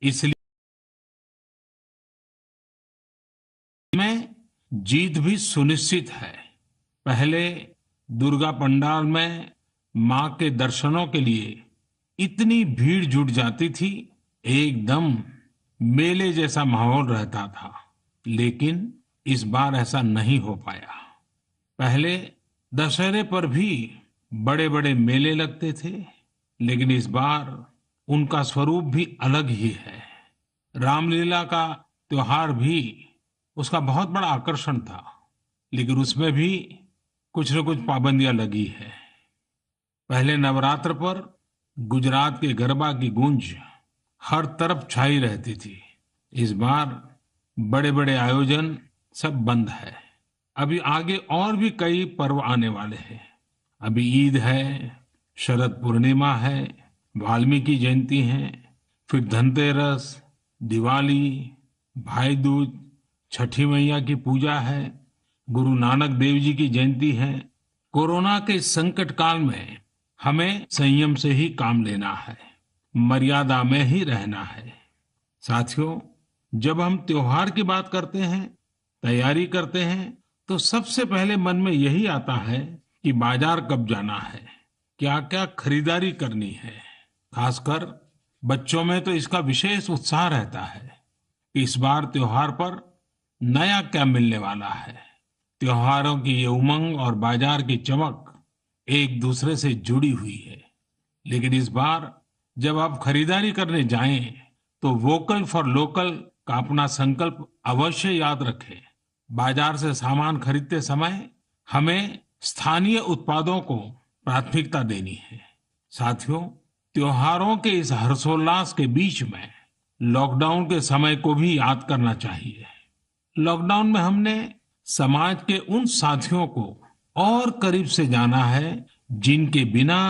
इसलिए में जीत भी सुनिश्चित है। पहले दुर्गा पंडाल में मां के दर्शनों के लिए इतनी भीड़ जुट जाती थी, एकदम मेले जैसा माहौल रहता था। लेकिन इस बार ऐसा नहीं हो पाया। पहले दशहरे पर भी बड़े बड़े मेले लगते थे, लेकिन इस बार उनका स्वरूप भी अलग ही है। रामलीला का त्योहार भी उसका बहुत बड़ा आकर्षण था, लेकिन उसमें भी कुछ न कुछ पाबंदियां लगी है। पहले नवरात्र पर गुजरात के गरबा की गूंज हर तरफ छाई रहती थी। इस बार बड़े बड़े आयोजन सब बंद है। अभी आगे और भी कई पर्व आने वाले हैं। अभी ईद है, शरद पूर्णिमा है, वाल्मीकि जयंती है, फिर धनतेरस, दिवाली, भाई दूज, छठी मैया की पूजा है, गुरु नानक देव जी की जयंती है। कोरोना के इस संकट काल में हमें संयम से ही काम लेना है, मर्यादा में ही रहना है। साथियों, जब हम त्योहार की बात करते हैं, तैयारी करते हैं, तो सबसे पहले मन में यही आता है कि बाजार कब जाना है, क्या क्या खरीदारी करनी है। खासकर बच्चों में तो इसका विशेष उत्साह रहता है कि इस बार त्योहार पर नया क्या मिलने वाला है। त्योहारों की ये उमंग और बाजार की चमक एक दूसरे से जुड़ी हुई है। लेकिन इस बार जब आप खरीदारी करने जाएं, तो वोकल फॉर लोकल का अपना संकल्प अवश्य याद रखें। बाजार से सामान खरीदते समय हमें स्थानीय उत्पादों को प्राथमिकता देनी है। साथियों, त्योहारों के इस हर्षोल्लास के बीच में लॉकडाउन के समय को भी याद करना चाहिए। लॉकडाउन में हमने समाज के उन साथियों को और करीब से जाना है जिनके बिना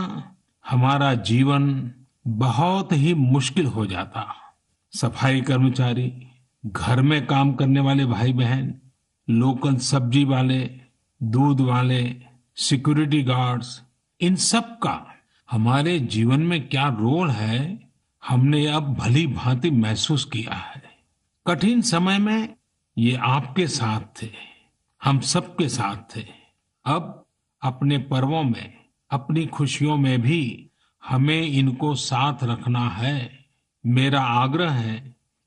हमारा जीवन बहुत ही मुश्किल हो जाता। सफाई कर्मचारी, घर में काम करने वाले भाई बहन, लोकल सब्जी वाले, दूध वाले, सिक्योरिटी गार्ड्स, इन सब का हमारे जीवन में क्या रोल है, हमने अब भली भांति महसूस किया है। कठिन समय में ये आपके साथ थे, हम सबके साथ थे। अब अपने पर्वों में, अपनी खुशियों में भी हमें इनको साथ रखना है। मेरा आग्रह है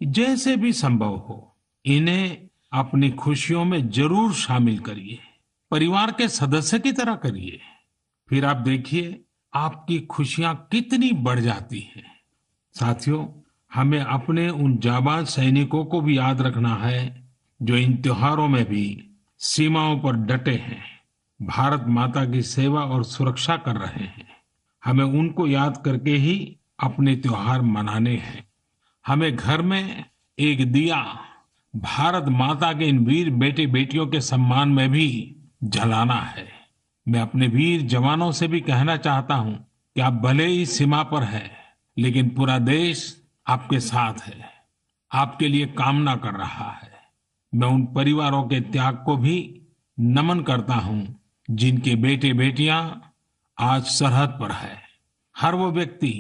कि जैसे भी संभव हो, इन्हें अपनी खुशियों में जरूर शामिल करिए, परिवार के सदस्य की तरह करिए। फिर आप देखिए आपकी खुशियां कितनी बढ़ जाती हैं। साथियों, हमें अपने उन जाबाज सैनिकों को भी याद रखना है जो इन त्योहारों में भी सीमाओं पर डटे हैं, भारत माता की सेवा और सुरक्षा कर रहे हैं। हमें उनको याद करके ही अपने त्योहार मनाने हैं। हमें घर में एक दिया भारत माता के इन वीर बेटे बेटियों के सम्मान में भी जलाना है। मैं अपने वीर जवानों से भी कहना चाहता हूं कि आप भले ही सीमा पर हैं, लेकिन पूरा देश आपके साथ है, आपके लिए कामना कर रहा है। मैं उन परिवारों के त्याग को भी नमन करता हूं जिनके बेटे बेटियां आज सरहद पर है। हर वो व्यक्ति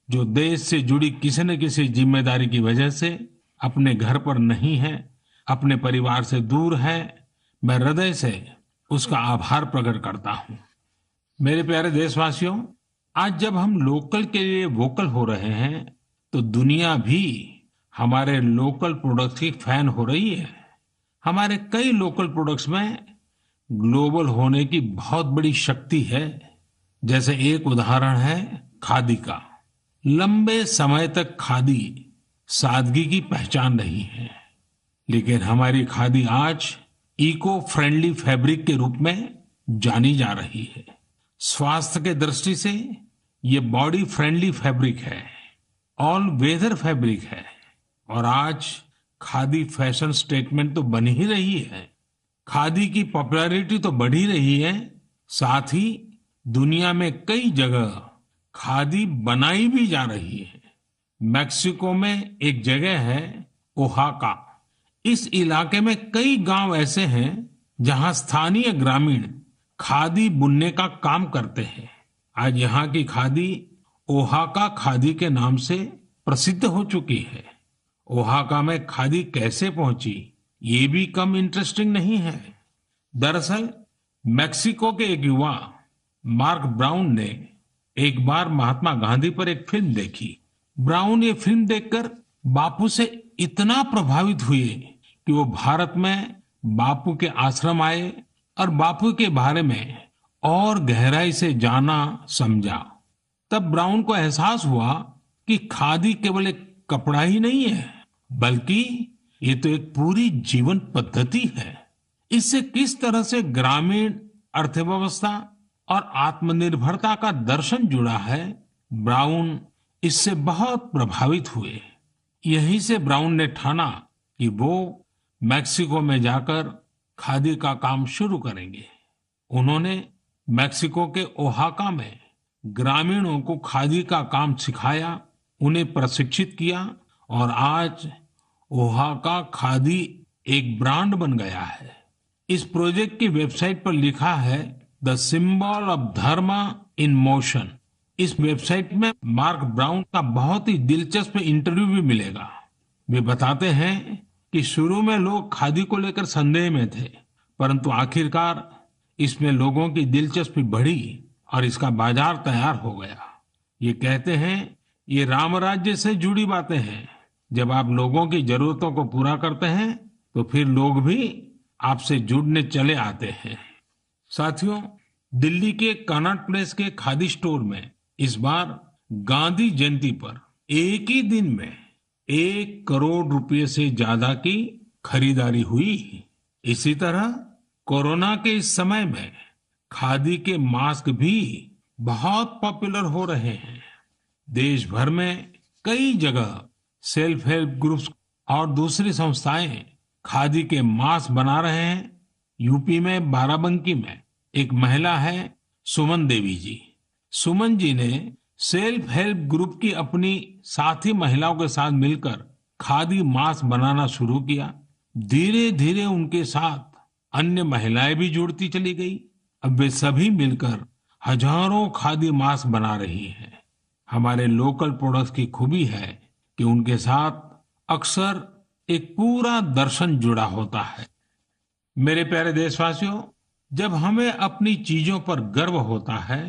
जो देश से जुड़ी किसी न किसी जिम्मेदारी की वजह से अपने घर पर नहीं है, अपने परिवार से दूर है, मैं हृदय से उसका आभार प्रकट करता हूं। मेरे प्यारे देशवासियों, आज जब हम लोकल के लिए वोकल हो रहे हैं, तो दुनिया भी हमारे लोकल प्रोडक्ट्स की फैन हो रही है। हमारे कई लोकल प्रोडक्ट्स में ग्लोबल होने की बहुत बड़ी शक्ति है। जैसे एक उदाहरण है खादी का। लंबे समय तक खादी सादगी की पहचान रही है, लेकिन हमारी खादी आज इको फ्रेंडली फैब्रिक के रूप में जानी जा रही है। स्वास्थ्य के दृष्टि से ये बॉडी फ्रेंडली फैब्रिक है, ऑल वेदर फैब्रिक है, और आज खादी फैशन स्टेटमेंट तो बन ही रही है। खादी की पॉपुलैरिटी तो बढ़ ही रही है, साथ ही दुनिया में कई जगह खादी बनाई भी जा रही है। मैक्सिको में एक जगह है ओहाका। इस इलाके में कई गांव ऐसे हैं जहां स्थानीय ग्रामीण खादी बुनने का काम करते हैं। आज यहाँ की खादी ओहाका खादी के नाम से प्रसिद्ध हो चुकी है। ओहाका में खादी कैसे पहुंची, ये भी कम इंटरेस्टिंग नहीं है। दरअसल मेक्सिको के एक युवा मार्क ब्राउन ने एक बार महात्मा गांधी पर एक फिल्म देखी। ब्राउन ये फिल्म देखकर बापू से इतना प्रभावित हुए कि वो भारत में बापू के आश्रम आए और बापू के बारे में और गहराई से जाना समझा। तब ब्राउन को एहसास हुआ कि खादी केवल एक कपड़ा ही नहीं है, बल्कि ये तो एक पूरी जीवन पद्धति है। इससे किस तरह से ग्रामीण अर्थव्यवस्था और आत्मनिर्भरता का दर्शन जुड़ा है, ब्राउन इससे बहुत प्रभावित हुए। यहीं से ब्राउन ने ठाना कि वो मैक्सिको में जाकर खादी का काम शुरू करेंगे। उन्होंने मैक्सिको के ओहाका में ग्रामीणों को खादी का काम सिखाया, उन्हें प्रशिक्षित किया और आज ओहाका खादी एक ब्रांड बन गया है। इस प्रोजेक्ट की वेबसाइट पर लिखा है the symbol of Dharma in motion. इस वेबसाइट में मार्क ब्राउन का बहुत ही दिलचस्प इंटरव्यू भी मिलेगा। वे बताते हैं कि शुरू में लोग खादी को लेकर संदेह में थे, परंतु आखिरकार इसमें लोगों की दिलचस्पी बढ़ी और इसका बाजार तैयार हो गया। ये कहते हैं ये राम राज्य से जुड़ी बातें हैं। जब आप लोगों की जरूरतों को पूरा करते हैं तो फिर लोग भी आपसे जुड़ने चले आते हैं। साथियों, दिल्ली के कनॉट प्लेस के खादी स्टोर में इस बार गांधी जयंती पर एक ही दिन में 1 करोड़ रुपए से ज्यादा की खरीदारी हुई। इसी तरह कोरोना के इस समय में खादी के मास्क भी बहुत पॉपुलर हो रहे हैं। देश भर में कई जगह सेल्फ हेल्प ग्रुप्स और दूसरी संस्थाएं खादी के मास्क बना रहे हैं। यूपी में बाराबंकी में एक महिला है सुमन देवी जी। सुमन जी ने सेल्फ हेल्प ग्रुप की अपनी साथी महिलाओं के साथ मिलकर खादी मास्क बनाना शुरू किया। धीरे धीरे उनके साथ अन्य महिलाएं भी जुड़ती चली गई। अब वे सभी मिलकर हजारों खादी मास्क बना रही हैं। हमारे लोकल प्रोडक्ट्स की खूबी है कि उनके साथ अक्सर एक पूरा दर्शन जुड़ा होता है। मेरे प्यारे देशवासियों, जब हमें अपनी चीजों पर गर्व होता है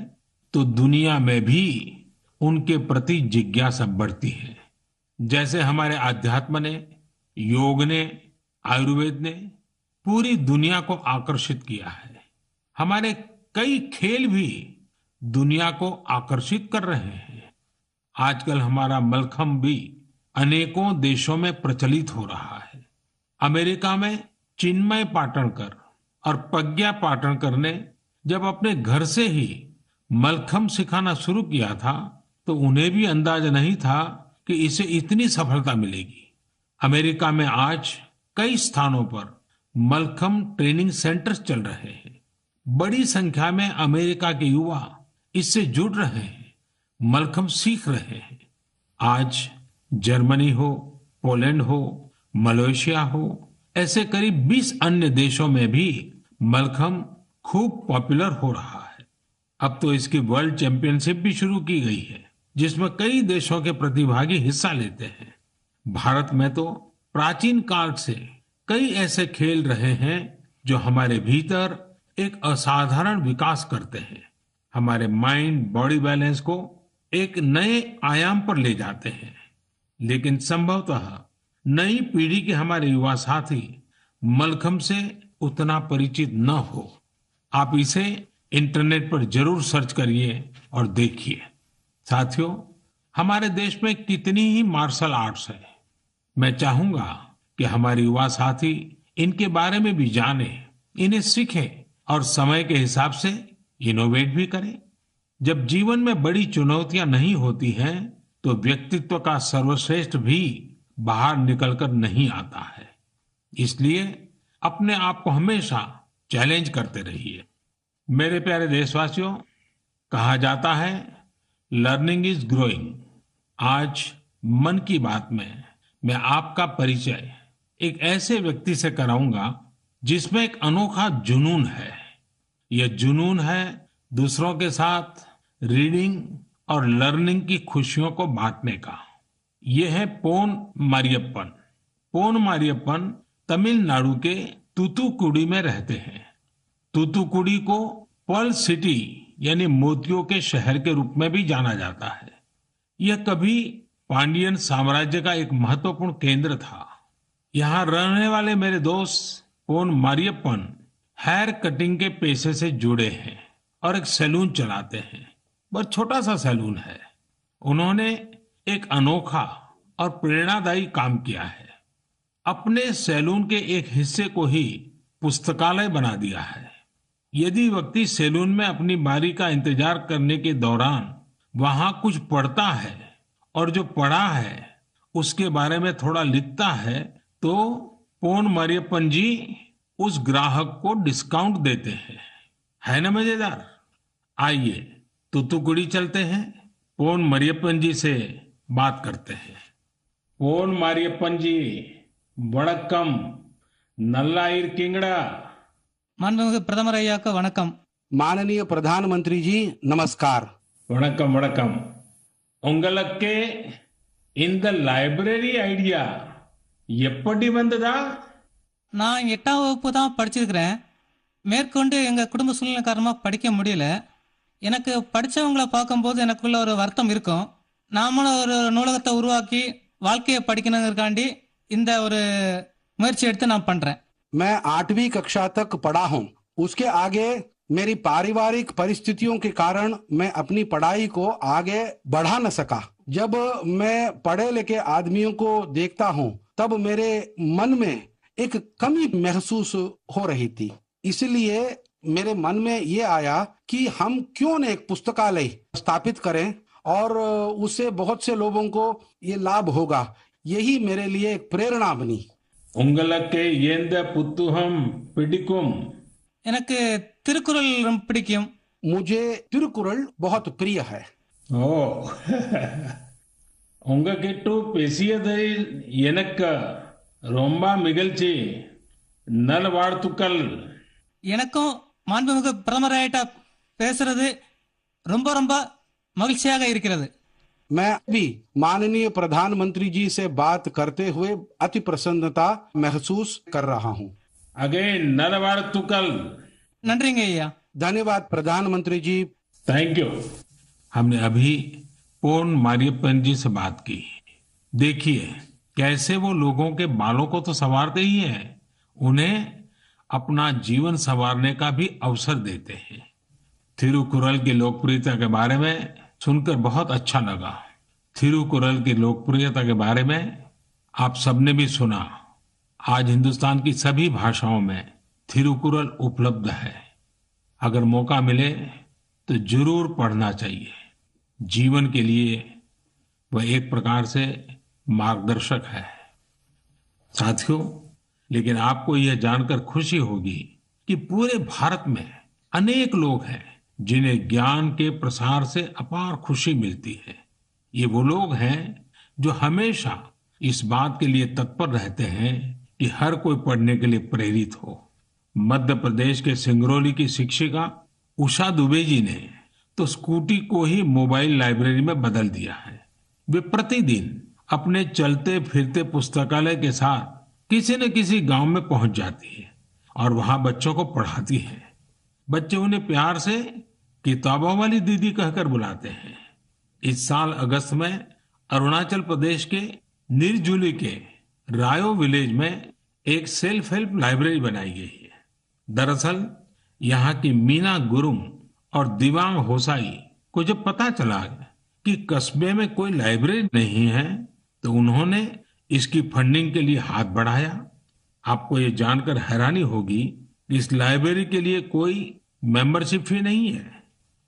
तो दुनिया में भी उनके प्रति जिज्ञासा बढ़ती है। जैसे हमारे आध्यात्म ने, योग ने, आयुर्वेद ने पूरी दुनिया को आकर्षित किया है। हमारे कई खेल भी दुनिया को आकर्षित कर रहे हैं। आजकल हमारा मलखम्ब भी अनेकों देशों में प्रचलित हो रहा है। अमेरिका में चिन्मय पाटणकर और प्रज्ञा पाटणकर ने जब अपने घर से ही मलखम्ब सिखाना शुरू किया था तो उन्हें भी अंदाजा नहीं था कि इसे इतनी सफलता मिलेगी। अमेरिका में आज कई स्थानों पर मलखम्ब ट्रेनिंग सेंटर्स चल रहे हैं। बड़ी संख्या में अमेरिका के युवा इससे जुड़ रहे हैं, मलखम्ब सीख रहे हैं। आज जर्मनी हो, पोलैंड हो, मलेशिया हो, ऐसे करीब 20 अन्य देशों में भी मलखम्ब खूब पॉपुलर हो रहा है। अब तो इसकी वर्ल्ड चैंपियनशिप भी शुरू की गई है, जिसमें कई देशों के प्रतिभागी हिस्सा लेते हैं। भारत में तो प्राचीन काल से कई ऐसे खेल रहे हैं जो हमारे भीतर एक असाधारण विकास करते हैं, हमारे माइंड बॉडी बैलेंस को एक नए आयाम पर ले जाते हैं। लेकिन संभवतः नई पीढ़ी के हमारे युवा साथी मलखम्ब से उतना परिचित न हो। आप इसे इंटरनेट पर जरूर सर्च करिए और देखिए। साथियों, हमारे देश में कितनी ही मार्शल आर्ट्स है। मैं चाहूंगा कि हमारे युवा साथी इनके बारे में भी जाने, इन्हें सीखें और समय के हिसाब से इनोवेट भी करें। जब जीवन में बड़ी चुनौतियां नहीं होती हैं तो व्यक्तित्व का सर्वश्रेष्ठ भी बाहर निकलकर नहीं आता है। इसलिए अपने आप को हमेशा चैलेंज करते रहिए। मेरे प्यारे देशवासियों, कहा जाता है लर्निंग इज ग्रोइंग। आज मन की बात में मैं आपका परिचय एक ऐसे व्यक्ति से कराऊंगा जिसमें एक अनोखा जुनून है। यह जुनून है दूसरों के साथ रीडिंग और लर्निंग की खुशियों को बांटने का। ये है पोन मारियप्पन। पोन मारियप्पन तमिलनाडु के तूतुकुड़ी में रहते हैं। तूतुकुड़ी को पर्ल सिटी यानी मोतियों के शहर के रूप में भी जाना जाता है। यह कभी पांडियन साम्राज्य का एक महत्वपूर्ण केंद्र था। यहाँ रहने वाले मेरे दोस्त पोन मारियप्पन हेयर कटिंग के पेशे से जुड़े हैं और एक सैलून चलाते हैं। बहुत छोटा सा सैलून है। उन्होंने एक अनोखा और प्रेरणादायी काम किया है। अपने सैलून के एक हिस्से को ही पुस्तकालय बना दिया है। यदि व्यक्ति सैलून में अपनी बारी का इंतजार करने के दौरान वहां कुछ पढ़ता है और जो पढ़ा है उसके बारे में थोड़ा लिखता है तो पोन मरियप्पन जी उस ग्राहक को डिस्काउंट देते हैं। है ना मजेदार। आइए तूतुकुड़ी चलते हैं, पोन मरियप्पन जी से बात करते हैं। पोन मारियप्पन जी वणक्कम, नल्ला इरकिंगड़ा। மாண்புமிகு பிரதமர் ஐயாக்கு வணக்கம். माननीय प्रधानमंत्री जी नमस्कार। வணக்கம் வணக்கம்। உங்களுக்கு இந்த லைப்ரரி ஐடியா எப்படி வந்ததா? நான் 8ஆம் வகுப்பு தான் படிச்சிருக்கிறேன். மேற்கொண்டு எங்கள் குடும்ப சூழ்நிலை காரணமாக படிக்க முடியல. எனக்கு படித்தவங்கள பார்க்கும்போது எனக்குள்ள ஒரு வருத்தம் இருக்கும். நாமளும் ஒரு நூலகத்தை உருவாக்கி வாழ்க்கையை படிக்கணுங்கிறக்காண்டி இந்த ஒரு முயற்சி எடுத்து நான் பண்ணுறேன். मैं 8वीं कक्षा तक पढ़ा हूँ। उसके आगे मेरी पारिवारिक परिस्थितियों के कारण मैं अपनी पढ़ाई को आगे बढ़ा न सका। जब मैं पढ़े लिखे आदमियों को देखता हूँ तब मेरे मन में एक कमी महसूस हो रही थी। इसलिए मेरे मन में ये आया कि हम क्यों न एक पुस्तकालय स्थापित करें और उससे बहुत से लोगों को ये लाभ होगा। यही मेरे लिए एक प्रेरणा बनी। உங்களுக்கு எந்த புத்தகம் பிடிக்கும்? எனக்கு திருக்குறள் ரொம்ப பிடிக்கும். मुझे तिरुकुरल बहुत प्रिय है। ஓ உங்ககிட்ட பேசியதில் எனக்கு ரொம்ப மகிழ்ச்சி. நல்வாழ்த்துக்கள். எனக்கும் மாண்புமிகு பிரதமர் ஐயாட்ட பேசுறது ரொம்ப ரொம்ப மகிழ்ச்சியாக இருக்கிறது. मैं भी माननीय प्रधानमंत्री जी से बात करते हुए अति प्रसन्नता महसूस कर रहा हूँ। अगेन नलवाड़तुकल। நன்றிங்க ஐயா. धन्यवाद प्रधानमंत्री जी। Thank you. हमने अभी पोन मारियप्पन जी से बात की। देखिए कैसे वो लोगों के बालों को तो संवारते ही हैं, उन्हें अपना जीवन संवारने का भी अवसर देते हैं। थिरुकुरल की लोकप्रियता के बारे में सुनकर बहुत अच्छा लगा। थिरुकुरल की लोकप्रियता के बारे में आप सबने भी सुना। आज हिंदुस्तान की सभी भाषाओं में थिरुकुरल उपलब्ध है। अगर मौका मिले तो जरूर पढ़ना चाहिए। जीवन के लिए वह एक प्रकार से मार्गदर्शक है। साथियों, लेकिन आपको यह जानकर खुशी होगी कि पूरे भारत में अनेक लोग हैं जिन्हें ज्ञान के प्रसार से अपार खुशी मिलती है। ये वो लोग हैं जो हमेशा इस बात के लिए तत्पर रहते हैं कि हर कोई पढ़ने के लिए प्रेरित हो। मध्य प्रदेश के सिंगरौली की शिक्षिका उषा दुबे जी ने तो स्कूटी को ही मोबाइल लाइब्रेरी में बदल दिया है। वे प्रतिदिन अपने चलते फिरते पुस्तकालय के साथ किसी न किसी गांव में पहुंच जाती है और वहां बच्चों को पढ़ाती है। बच्चे उन्हें प्यार से किताबों वाली दीदी कहकर बुलाते हैं। इस साल अगस्त में अरुणाचल प्रदेश के निरजुली के रायो विलेज में एक सेल्फ हेल्प लाइब्रेरी बनाई गई है। दरअसल यहाँ की मीना गुरुंग और दिवांग होसाई को जब पता चला कि कस्बे में कोई लाइब्रेरी नहीं है तो उन्होंने इसकी फंडिंग के लिए हाथ बढ़ाया। आपको ये जानकर हैरानी होगी कि इस लाइब्रेरी के लिए कोई मेंबरशिप फी नहीं है।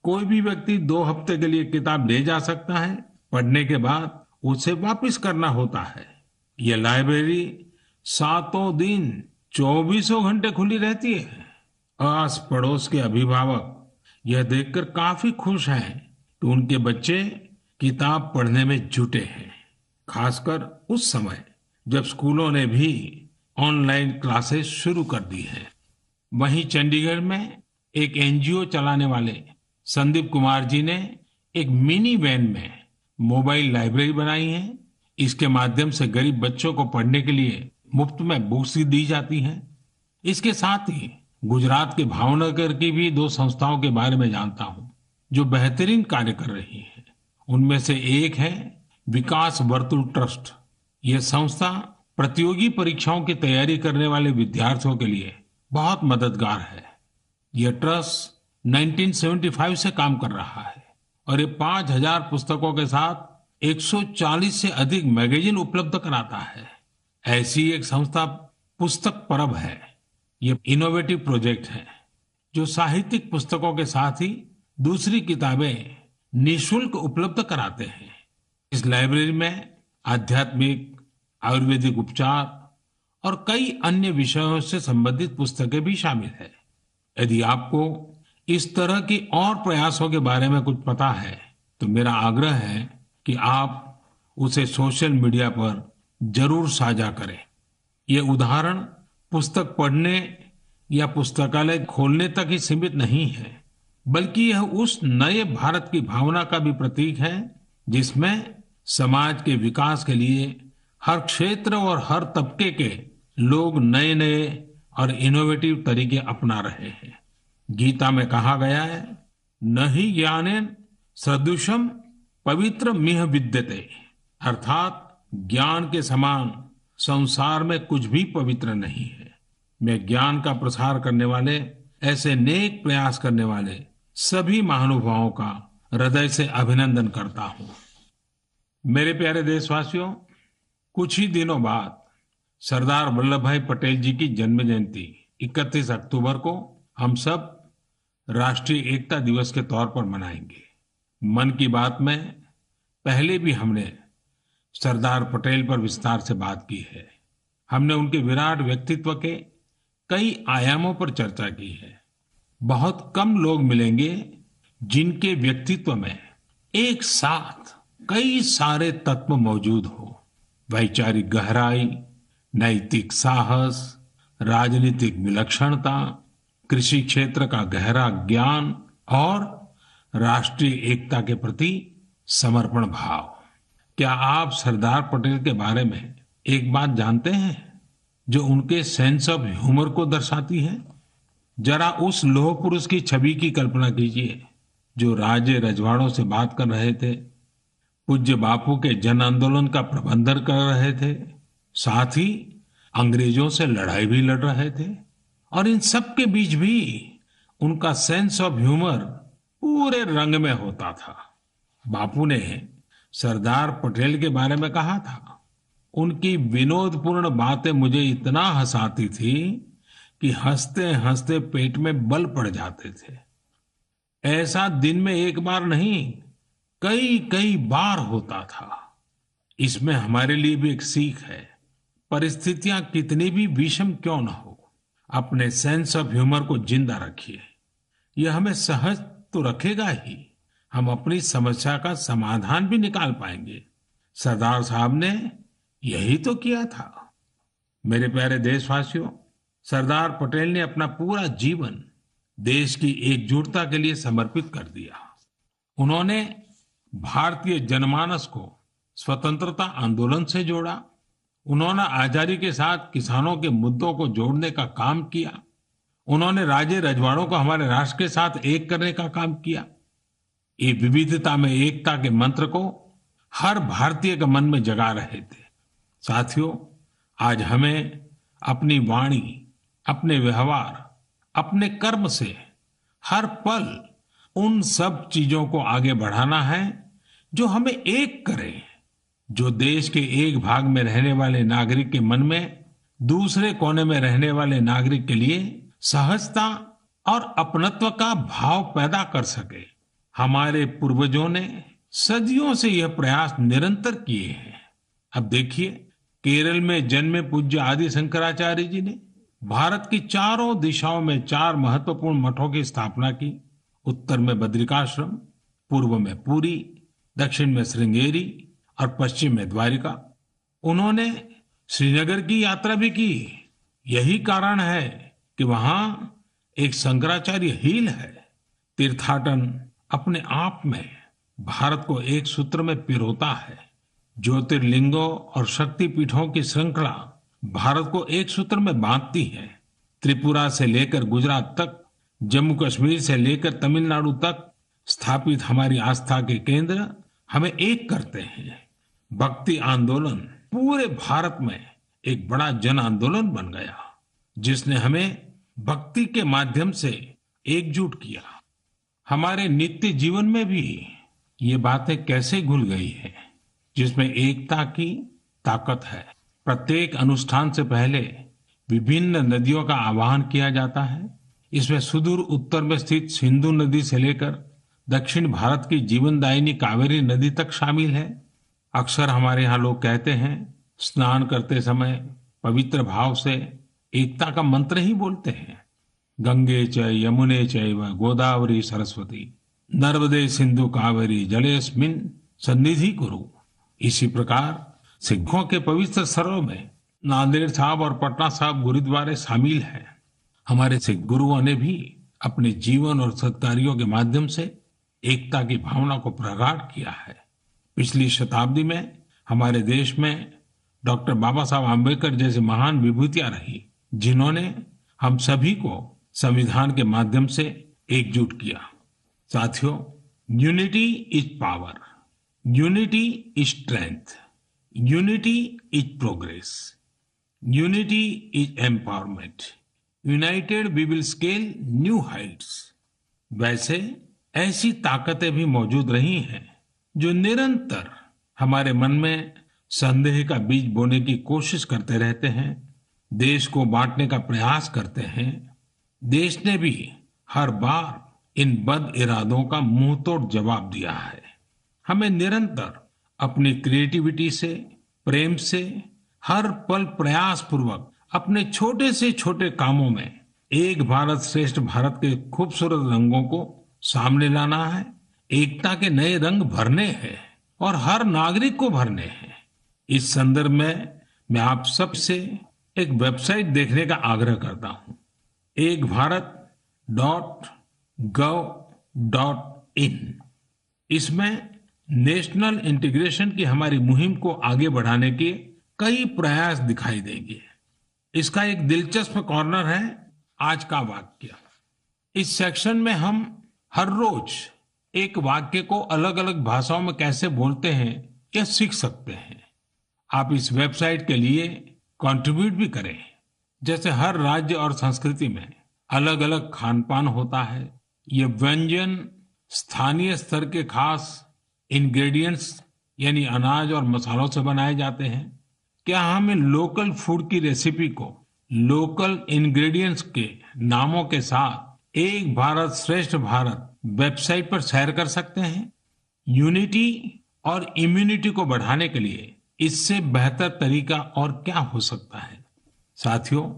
कोई भी व्यक्ति 2 हफ्ते के लिए किताब ले जा सकता है। पढ़ने के बाद उसे वापस करना होता है। यह लाइब्रेरी 7 दिन 24 घंटे खुली रहती है। आस पड़ोस के अभिभावक यह देखकर काफी खुश हैं कि उनके बच्चे किताब पढ़ने में जुटे हैं, खासकर उस समय जब स्कूलों ने भी ऑनलाइन क्लासेस शुरू कर दी है। वहीं चंडीगढ़ में एक एनजीओ चलाने वाले संदीप कुमार जी ने एक मिनी वैन में मोबाइल लाइब्रेरी बनाई है। इसके माध्यम से गरीब बच्चों को पढ़ने के लिए मुफ्त में बुक्स दी जाती हैं। इसके साथ ही गुजरात के भावनगर की भी दो संस्थाओं के बारे में जानता हूं जो बेहतरीन कार्य कर रही हैं। उनमें से एक है विकास वर्तुल ट्रस्ट। यह संस्था प्रतियोगी परीक्षाओं की तैयारी करने वाले विद्यार्थियों के लिए बहुत मददगार है। यह ट्रस्ट 1975 से काम कर रहा है और ये 5000 पुस्तकों के साथ 140 से अधिक मैगजीन उपलब्ध कराता है। ऐसी एक संस्था पुस्तक परब है। ये इनोवेटिव प्रोजेक्ट है जो साहित्यिक पुस्तकों के साथ ही दूसरी किताबें निशुल्क उपलब्ध कराते हैं। इस लाइब्रेरी में आध्यात्मिक, आयुर्वेदिक उपचार और कई अन्य विषयों से संबंधित पुस्तकें भी शामिल है। यदि आपको इस तरह की और प्रयासों के बारे में कुछ पता है तो मेरा आग्रह है कि आप उसे सोशल मीडिया पर जरूर साझा करें। ये उदाहरण पुस्तक पढ़ने या पुस्तकालय खोलने तक ही सीमित नहीं है, बल्कि यह उस नए भारत की भावना का भी प्रतीक है जिसमें समाज के विकास के लिए हर क्षेत्र और हर तबके के लोग नए नए और इनोवेटिव तरीके अपना रहे हैं। गीता में कहा गया है, न ही ज्ञानेन सदृशम पवित्र मिह विद्यते, अर्थात ज्ञान के समान संसार में कुछ भी पवित्र नहीं है। मैं ज्ञान का प्रसार करने वाले, ऐसे नेक प्रयास करने वाले सभी महानुभावों का हृदय से अभिनंदन करता हूं। मेरे प्यारे देशवासियों, कुछ ही दिनों बाद सरदार वल्लभ भाई पटेल जी की जन्म जयंती 31 अक्टूबर को हम सब राष्ट्रीय एकता दिवस के तौर पर मनाएंगे। मन की बात में पहले भी हमने सरदार पटेल पर विस्तार से बात की है। हमने उनके विराट व्यक्तित्व के कई आयामों पर चर्चा की है। बहुत कम लोग मिलेंगे जिनके व्यक्तित्व में एक साथ कई सारे तत्व मौजूद हो। वैचारिक गहराई, नैतिक साहस, राजनीतिक विलक्षणता, कृषि क्षेत्र का गहरा ज्ञान और राष्ट्रीय एकता के प्रति समर्पण भाव। क्या आप सरदार पटेल के बारे में एक बात जानते हैं जो उनके सेंस ऑफ ह्यूमर को दर्शाती है? जरा उस लौह पुरुष की छवि की कल्पना कीजिए जो राज्य रजवाड़ों से बात कर रहे थे, पूज्य बापू के जन आंदोलन का प्रबंधन कर रहे थे, साथ ही अंग्रेजों से लड़ाई भी लड़ रहे थे, और इन सब के बीच भी उनका सेंस ऑफ ह्यूमर पूरे रंग में होता था। बापू ने सरदार पटेल के बारे में कहा था, उनकी विनोदपूर्ण बातें मुझे इतना हंसाती थी कि हंसते हंसते पेट में बल पड़ जाते थे। ऐसा दिन में एक बार नहीं, कई कई बार होता था। इसमें हमारे लिए भी एक सीख है। परिस्थितियां कितनी भी विषम क्यों न हो, अपने सेंस ऑफ ह्यूमर को जिंदा रखिए। यह हमें सहज तो रखेगा ही, हम अपनी समस्या का समाधान भी निकाल पाएंगे। सरदार साहब ने यही तो किया था। मेरे प्यारे देशवासियों, सरदार पटेल ने अपना पूरा जीवन देश की एकजुटता के लिए समर्पित कर दिया। उन्होंने भारतीय जनमानस को स्वतंत्रता आंदोलन से जोड़ा। उन्होंने आजादी के साथ किसानों के मुद्दों को जोड़ने का काम किया। उन्होंने राज्य रजवाड़ों को हमारे राष्ट्र के साथ एक करने का काम किया। ये विविधता में एकता के मंत्र को हर भारतीय के मन में जगा रहे थे। साथियों, आज हमें अपनी वाणी, अपने व्यवहार, अपने कर्म से हर पल उन सब चीजों को आगे बढ़ाना है जो हमें एक करें, जो देश के एक भाग में रहने वाले नागरिक के मन में दूसरे कोने में रहने वाले नागरिक के लिए सहजता और अपनत्व का भाव पैदा कर सके। हमारे पूर्वजों ने सदियों से यह प्रयास निरंतर किए हैं। अब देखिए, केरल में जन्मे पूज्य आदि शंकराचार्य जी ने भारत की चारों दिशाओं में 4 महत्वपूर्ण मठों की स्थापना की। उत्तर में बद्रिकाश्रम, पूर्व में पुरी, दक्षिण में श्रृंगेरी और पश्चिम में द्वारिका। उन्होंने श्रीनगर की यात्रा भी की। यही कारण है कि वहां एक शंकराचार्य हिल है। तीर्थाटन अपने आप में भारत को एक सूत्र में पिरोता है। ज्योतिर्लिंगों और शक्तिपीठों की श्रृंखला भारत को एक सूत्र में बांधती है। त्रिपुरा से लेकर गुजरात तक, जम्मू कश्मीर से लेकर तमिलनाडु तक स्थापित हमारी आस्था के केंद्र हमें एक करते हैं। भक्ति आंदोलन पूरे भारत में एक बड़ा जन आंदोलन बन गया, जिसने हमें भक्ति के माध्यम से एकजुट किया। हमारे नित्य जीवन में भी ये बातें कैसे घुल गई है, जिसमें एकता की ताकत है। प्रत्येक अनुष्ठान से पहले विभिन्न नदियों का आह्वान किया जाता है। इसमें सुदूर उत्तर में स्थित सिंधु नदी से लेकर दक्षिण भारत की जीवनदायिनी कावेरी नदी तक शामिल है। अक्सर हमारे यहाँ लोग कहते हैं, स्नान करते समय पवित्र भाव से एकता का मंत्र ही बोलते हैं। गंगे च यमुने चैव गोदावरी सरस्वती नर्मदे सिंधु कावेरी जलेस्मिन सन्निधि कुरु। इसी प्रकार सिखों के पवित्र स्थलों में नांदेड़ साहब और पटना साहब गुरुद्वारे शामिल हैं। हमारे सिख गुरुओं ने भी अपने जीवन और सत्कार्यों के माध्यम से एकता की भावना को प्रगाढ़ किया है। पिछली शताब्दी में हमारे देश में डॉक्टर बाबा साहब आम्बेडकर जैसी महान विभूतियां रही, जिन्होंने हम सभी को संविधान के माध्यम से एकजुट किया। साथियों, unity is power, unity is strength, unity is progress, unity is empowerment, united we will scale new heights. वैसे ऐसी ताकतें भी मौजूद रही हैं जो निरंतर हमारे मन में संदेह का बीज बोने की कोशिश करते रहते हैं, देश को बांटने का प्रयास करते हैं। देश ने भी हर बार इन बद इरादों का मुंहतोड़ जवाब दिया है। हमें निरंतर अपनी क्रिएटिविटी से, प्रेम से, हर पल प्रयास पूर्वक अपने छोटे से छोटे कामों में एक भारत श्रेष्ठ भारत के खूबसूरत रंगों को सामने लाना है। एकता के नए रंग भरने हैं और हर नागरिक को भरने हैं। इस संदर्भ में मैं आप सब से एक वेबसाइट देखने का आग्रह करता हूं, ekbharat.gov.in। इसमें नेशनल इंटीग्रेशन की हमारी मुहिम को आगे बढ़ाने के कई प्रयास दिखाई देंगे। इसका एक दिलचस्प कॉर्नर है आज का वाक्य। इस सेक्शन में हम हर रोज एक वाक्य को अलग अलग भाषाओं में कैसे बोलते हैं यह सीख सकते हैं। आप इस वेबसाइट के लिए कंट्रीब्यूट भी करें। जैसे हर राज्य और संस्कृति में अलग अलग खान पान होता है। ये व्यंजन स्थानीय स्तर के खास इंग्रेडिएंट्स यानी अनाज और मसालों से बनाए जाते हैं। क्या हम इन लोकल फूड की रेसिपी को लोकल इंग्रेडिएंट्स के नामों के साथ एक भारत श्रेष्ठ भारत वेबसाइट पर शेयर कर सकते हैं? यूनिटी और इम्यूनिटी को बढ़ाने के लिए इससे बेहतर तरीका और क्या हो सकता है? साथियों,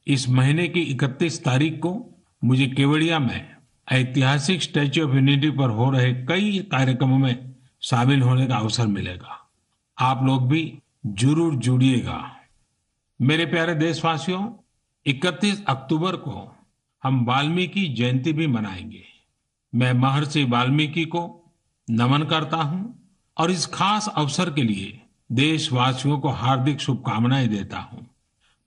इस महीने की 31 तारीख को मुझे केवड़िया में ऐतिहासिक स्टैच्यू ऑफ यूनिटी पर हो रहे कई कार्यक्रमों में शामिल होने का अवसर मिलेगा। आप लोग भी जरूर जुड़िएगा। मेरे प्यारे देशवासियों, 31 अक्टूबर को हम वाल्मीकि जयंती भी मनाएंगे। मैं महर्षि वाल्मीकि को नमन करता हूं और इस खास अवसर के लिए देशवासियों को हार्दिक शुभकामनाएं देता हूं।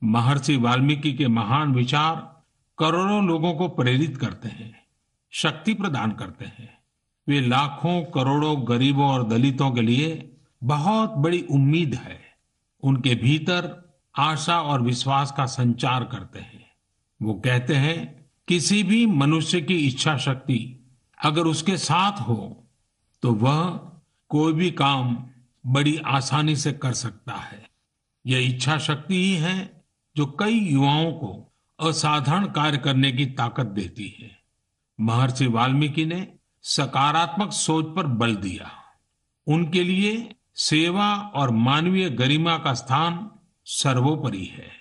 महर्षि वाल्मीकि के महान विचार करोड़ों लोगों को प्रेरित करते हैं, शक्ति प्रदान करते हैं। वे लाखों करोड़ों गरीबों और दलितों के लिए बहुत बड़ी उम्मीद है। उनके भीतर आशा और विश्वास का संचार करते हैं। वो कहते हैं, किसी भी मनुष्य की इच्छा शक्ति अगर उसके साथ हो तो वह कोई भी काम बड़ी आसानी से कर सकता है। यह इच्छा शक्ति ही है जो कई युवाओं को असाधारण कार्य करने की ताकत देती है। महर्षि वाल्मीकि ने सकारात्मक सोच पर बल दिया। उनके लिए सेवा और मानवीय गरिमा का स्थान सर्वोपरि है।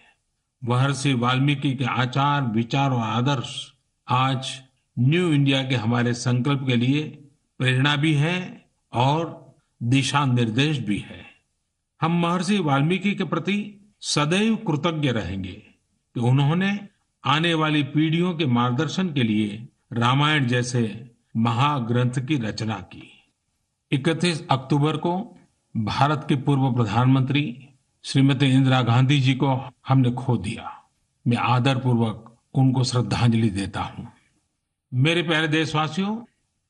महर्षि वाल्मीकि के आचार, विचार और आदर्श आज न्यू इंडिया के हमारे संकल्प के लिए प्रेरणा भी है और दिशा निर्देश भी है। हम महर्षि वाल्मीकि के प्रति सदैव कृतज्ञ रहेंगे कि उन्होंने आने वाली पीढ़ियों के मार्गदर्शन के लिए रामायण जैसे महाग्रंथ की रचना की। 31 अक्टूबर को भारत के पूर्व प्रधानमंत्री श्रीमती इंदिरा गांधी जी को हमने खो दिया। मैं आदरपूर्वक उनको श्रद्धांजलि देता हूँ। मेरे प्यारे देशवासियों,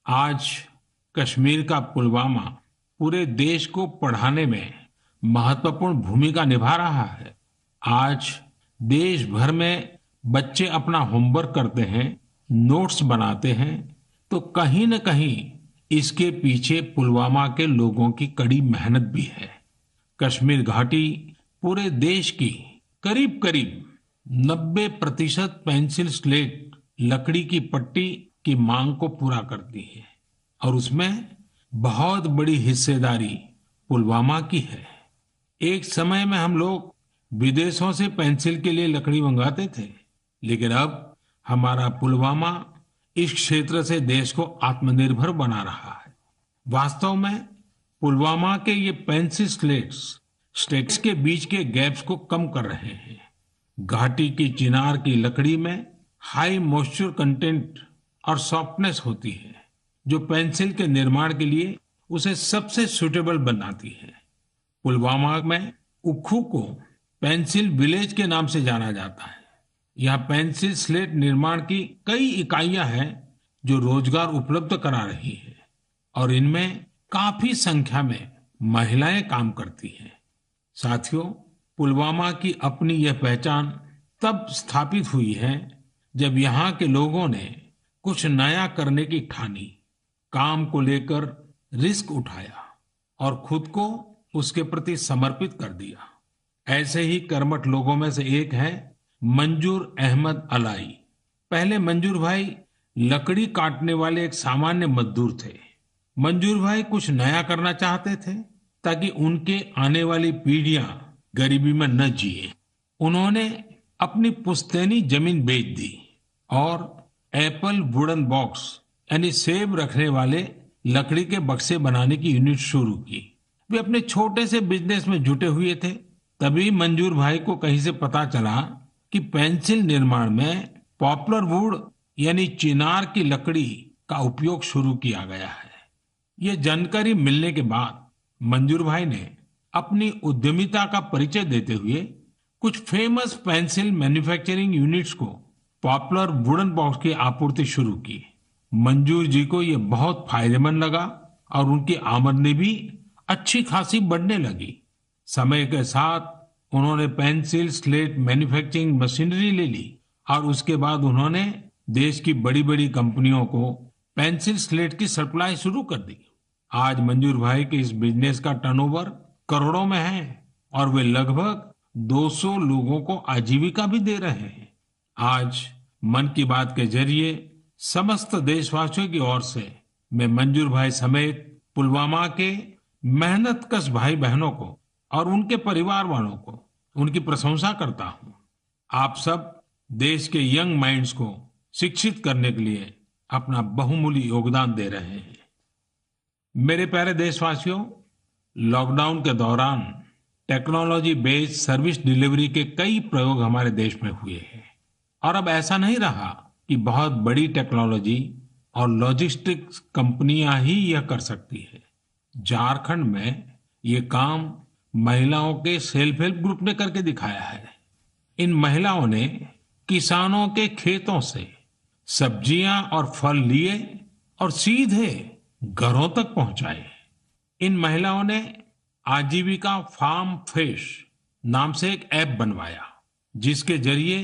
आज कश्मीर का पुलवामा पूरे देश को पढ़ाने में महत्वपूर्ण भूमिका निभा रहा है। आज देश भर में बच्चे अपना होमवर्क करते हैं, नोट्स बनाते हैं, तो कहीं न कहीं इसके पीछे पुलवामा के लोगों की कड़ी मेहनत भी है। कश्मीर घाटी पूरे देश की करीब करीब 90% पेंसिल स्लेट लकड़ी की पट्टी की मांग को पूरा करती है और उसमें बहुत बड़ी हिस्सेदारी पुलवामा की है। एक समय में हम लोग विदेशों से पेंसिल के लिए लकड़ी मंगाते थे, लेकिन अब हमारा पुलवामा इस क्षेत्र से देश को आत्मनिर्भर बना रहा है। वास्तव में पुलवामा के ये पेंसिल स्लेट्स के बीच के गैप्स को कम कर रहे हैं। घाटी की चिनार की लकड़ी में हाई मॉइस्चर कंटेंट और सॉफ्टनेस होती है, जो पेंसिल के निर्माण के लिए उसे सबसे सूटेबल बनाती है। पुलवामा में उक्खू को पेंसिल विलेज के नाम से जाना जाता है। यहाँ पेंसिल स्लेट निर्माण की कई इकाइयां हैं जो रोजगार उपलब्ध करा रही है और इनमें काफी संख्या में महिलाएं काम करती हैं। साथियों, पुलवामा की अपनी यह पहचान तब स्थापित हुई है जब यहाँ के लोगों ने कुछ नया करने की ठानी, काम को लेकर रिस्क उठाया और खुद को उसके प्रति समर्पित कर दिया। ऐसे ही कर्मठ लोगों में से एक है मंजूर अहमद अलाई। पहले मंजूर भाई लकड़ी काटने वाले एक सामान्य मजदूर थे। मंजूर भाई कुछ नया करना चाहते थे ताकि उनके आने वाली पीढ़ियां गरीबी में न जिए। उन्होंने अपनी पुश्तैनी जमीन बेच दी और एप्पल वुडन बॉक्स यानी सेब रखने वाले लकड़ी के बक्से बनाने की यूनिट शुरू की। वे अपने छोटे से बिजनेस में जुटे हुए थे। तभी मंजूर भाई को कहीं से पता चला कि पेंसिल निर्माण में पॉपुलर वुड यानी चिनार की लकड़ी का उपयोग शुरू किया गया है। ये जानकारी मिलने के बाद मंजूर भाई ने अपनी उद्यमिता का परिचय देते हुए कुछ फेमस पेंसिल मैन्युफैक्चरिंग यूनिट्स को पॉपुलर वुडन बॉक्स की आपूर्ति शुरू की। मंजूर जी को ये बहुत फायदेमंद लगा और उनकी आमदनी भी अच्छी खासी बढ़ने लगी। समय के साथ उन्होंने पेंसिल स्लेट मैन्युफैक्चरिंग मशीनरी ले ली और उसके बाद उन्होंने देश की बड़ी बड़ी कंपनियों को पेंसिल स्लेट की सप्लाई शुरू कर दी। आज मंजूर भाई के इस बिजनेस का टर्नओवर करोड़ों में है और वे लगभग 200 लोगों को आजीविका भी दे रहे हैं। आज मन की बात के जरिए समस्त देशवासियों की ओर से मैं मंजूर भाई समेत पुलवामा के मेहनतकश भाई बहनों को और उनके परिवार वालों को उनकी प्रशंसा करता हूं। आप सब देश के यंग माइंड्स को शिक्षित करने के लिए अपना बहुमूल्य योगदान दे रहे हैं। मेरे प्यारे देशवासियों, लॉकडाउन के दौरान टेक्नोलॉजी बेस्ड सर्विस डिलीवरी के कई प्रयोग हमारे देश में हुए हैं और अब ऐसा नहीं रहा कि बहुत बड़ी टेक्नोलॉजी और लॉजिस्टिक्स कंपनियां ही यह कर सकती है। झारखंड में ये काम महिलाओं के सेल्फ हेल्प ग्रुप ने करके दिखाया है। इन महिलाओं ने किसानों के खेतों से सब्जियां और फल लिए और सीधे घरों तक पहुंचाए। इन महिलाओं ने आजीविका फार्म फ्रेश नाम से एक ऐप बनवाया, जिसके जरिए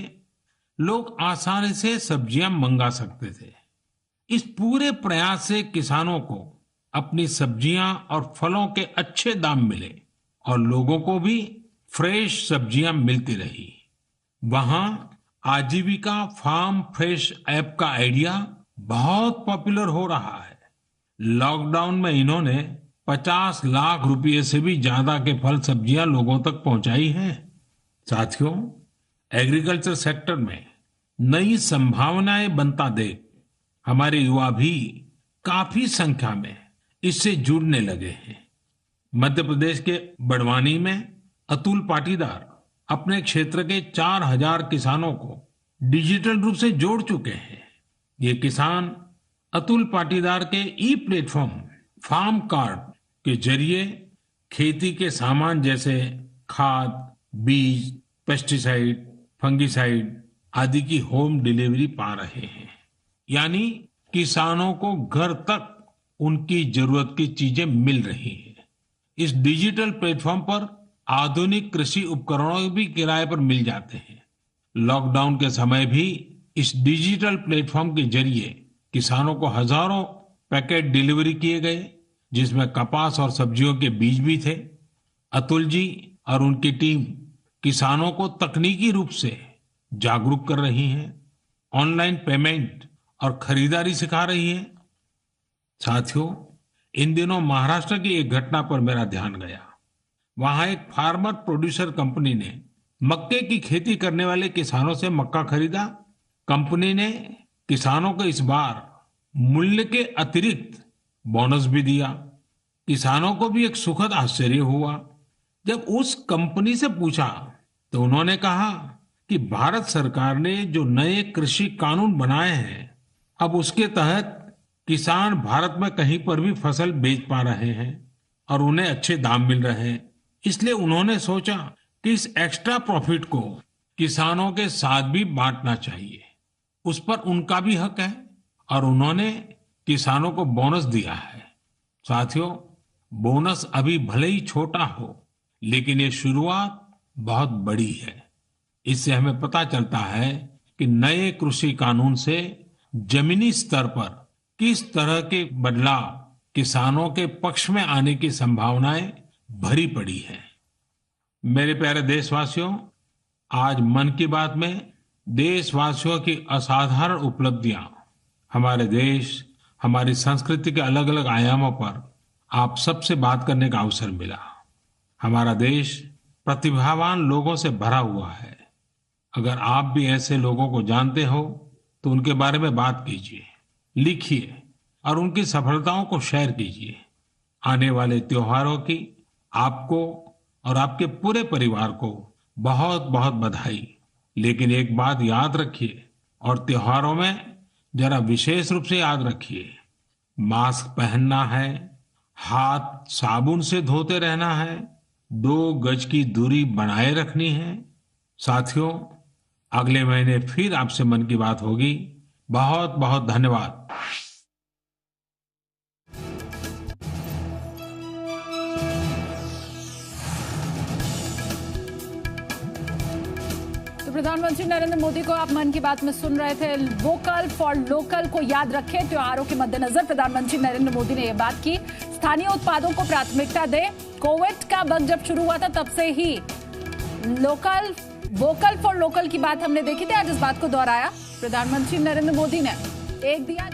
लोग आसानी से सब्जियां मंगा सकते थे। इस पूरे प्रयास से किसानों को अपनी सब्जियां और फलों के अच्छे दाम मिले और लोगों को भी फ्रेश सब्जियां मिलती रही। वहां आजीविका फार्म फ्रेश ऐप का आइडिया बहुत पॉपुलर हो रहा है। लॉकडाउन में इन्होंने 50 लाख रुपए से भी ज्यादा के फल सब्जियां लोगों तक पहुंचाई हैं। साथियों, एग्रीकल्चर सेक्टर में नई संभावनाएं बनता देख हमारे युवा भी काफी संख्या में इससे जुड़ने लगे हैं। मध्य प्रदेश के बड़वानी में अतुल पाटीदार अपने क्षेत्र के 4000 किसानों को डिजिटल रूप से जोड़ चुके हैं। ये किसान अतुल पाटीदार के ई प्लेटफॉर्म फार्म कार्ड के जरिए खेती के सामान जैसे खाद, बीज, पेस्टिसाइड, फंगिसाइड आदि की होम डिलीवरी पा रहे हैं। यानी किसानों को घर तक उनकी जरूरत की चीजें मिल रही हैं। इस डिजिटल प्लेटफॉर्म पर आधुनिक कृषि उपकरणों भी किराए पर मिल जाते हैं। लॉकडाउन के समय भी इस डिजिटल प्लेटफॉर्म के जरिए किसानों को हजारों पैकेट डिलीवरी किए गए, जिसमें कपास और सब्जियों के बीज भी थे। अतुल जी और उनकी टीम किसानों को तकनीकी रूप से जागरूक कर रही है, ऑनलाइन पेमेंट और खरीदारी सिखा रही है। साथियों, इन दिनों महाराष्ट्र की एक घटना पर मेरा ध्यान गया। वहां एक फार्मर प्रोड्यूसर कंपनी ने मक्के की खेती करने वाले किसानों से मक्का खरीदा। कंपनी ने किसानों को इस बार मूल्य के अतिरिक्त बोनस भी दिया। किसानों को भी एक सुखद आश्चर्य हुआ। जब उस कंपनी से पूछा तो उन्होंने कहा कि भारत सरकार ने जो नए कृषि कानून बनाए हैं, अब उसके तहत किसान भारत में कहीं पर भी फसल बेच पा रहे हैं और उन्हें अच्छे दाम मिल रहे हैं। इसलिए उन्होंने सोचा कि इस एक्स्ट्रा प्रॉफिट को किसानों के साथ भी बांटना चाहिए। उस पर उनका भी हक है और उन्होंने किसानों को बोनस दिया है। साथियों, बोनस अभी भले ही छोटा हो, लेकिन ये शुरुआत बहुत बड़ी है। इससे हमें पता चलता है कि नए कृषि कानून से जमीनी स्तर पर किस तरह के बदलाव किसानों के पक्ष में आने की संभावनाएं भरी पड़ी है। मेरे प्यारे देशवासियों, आज मन की बात में देशवासियों की असाधारण उपलब्धियां, हमारे देश, हमारी संस्कृति के अलग अलग आयामों पर आप सबसे बात करने का अवसर मिला। हमारा देश प्रतिभावान लोगों से भरा हुआ है। अगर आप भी ऐसे लोगों को जानते हो तो उनके बारे में बात कीजिए, लिखिए और उनकी सफलताओं को शेयर कीजिए। आने वाले त्योहारों की आपको और आपके पूरे परिवार को बहुत बहुत बधाई। लेकिन एक बात याद रखिए और त्योहारों में जरा विशेष रूप से याद रखिए, मास्क पहनना है, हाथ साबुन से धोते रहना है, 2 गज की दूरी बनाए रखनी है। साथियों, अगले महीने फिर आपसे मन की बात होगी। बहुत बहुत धन्यवाद। प्रधानमंत्री नरेंद्र मोदी को आप मन की बात में सुन रहे थे। वोकल फॉर लोकल को याद रखें। त्योहारों के मद्देनजर प्रधानमंत्री नरेंद्र मोदी ने यह बात की। स्थानीय उत्पादों को प्राथमिकता दें। कोविड का बग जब शुरू हुआ था तब से ही वोकल फॉर लोकल की बात हमने देखी थी। आज इस बात को दोहराया प्रधानमंत्री नरेंद्र मोदी ने। एक दिया